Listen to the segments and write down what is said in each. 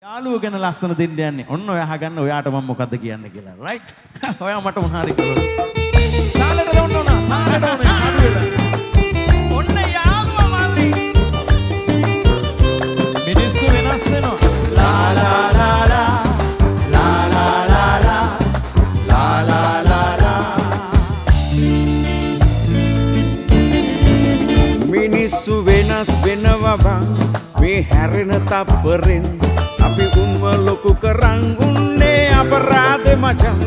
යාළුවෝ ගැන ලස්සන දෙන්න යන්නේ. ඔන්න ඔය අහගන්න ඔයාට මම මොකද්ද කියන්නේ කියලා. රයිට්. ඔයා මට මොනාරි කරලා. තාලෙට දෙන්න ඕන. තාලෙට ඕනේ. අඩු වෙලා. ඔන්න යාළුවා මල්ලි. මිනිස්සු වෙනස් වෙනවා. ලා ලා ලා ලා. ලා ලා ලා ලා. ලා ලා ලා ලා. මිනිස්සු වෙනස් වෙනවා බං. මේ හැරෙන තප්පරෙන් අපි උන්ව ලොකු කරන් උන්නේ අපරාධේ මචං.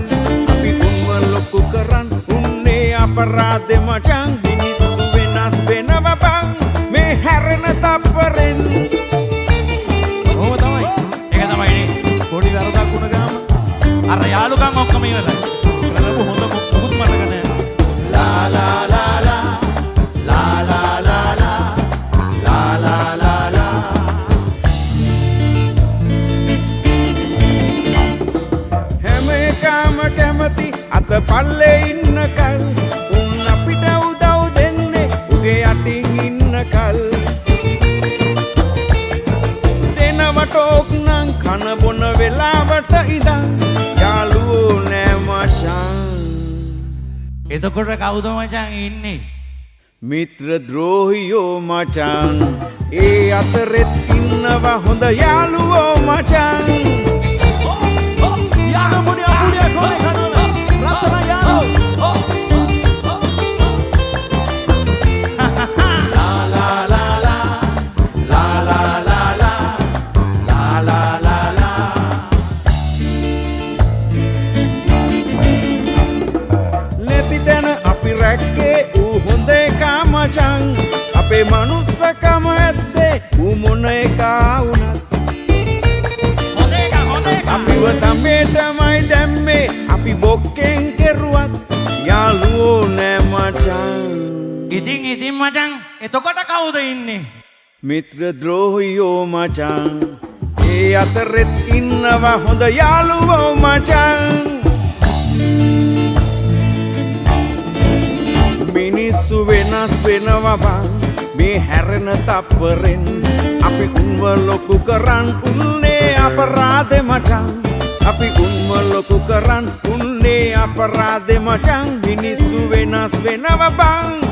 අපි උන්ව ලොකු කරන් උන්නේ අපරාධේ මචං. මිනිස්සු වෙනස් වෙනවා බං මේ හැරෙන තප්පරෙන්. ඕව තමයි. ඒක තමයි නේ. පොඩි වරදක් වුණ ගාම අර යාළුකම් ඔක්කොම ඉවරයි. කරපු හොඳ මොකුත් මතක නැහැ. ලා ලා ලා ලා. ලා ලා ලා ලා. ලා ලා ලා ලා. කැමති අත පල්ලේ ඉන්නකල් උන් අපිට උදව් දෙන්නේ උගේ යටින් ඉන්නකල්. දෙනවට ඕක් නම් කන බොන වෙලාවට ඉඳන් යාළුවෝ නෑ මචං. එතකොට කවුද මචං ඉන්නේ? මිත්‍ර ද්‍රෝහියෝ මචං. ඒ අතරෙත් ඉන්නවා හොඳ යාළුවෝ මචං. අපේ මනුස්සකම ඇත්තේ ඌ මොන එකා වුණත්. අපිව තමේ තමයි දැම්මේ අපි බොක්කෙන් කෙරුවත් යාළුවෝ නෑ මචං. ඉතින් මචං එතකොට කවුද ඉන්නේ? මිත්‍ර ද්‍රෝහියෝ මචං. ඒ අතරෙත් ඉන්නවා හොඳ යාළුවෝ මචං. මිනිස්සු වෙනස් වෙනවා බං මේ හැරෙන තප්පරෙන්. අපි උන්ව ලොකු කරන් උන්නේ අපරාධේ මචං. අපි උන්ව ලොකු කරන් උන්නේ අපරාධේ මචං. මිනිස්සු වෙනස් වෙනවා බං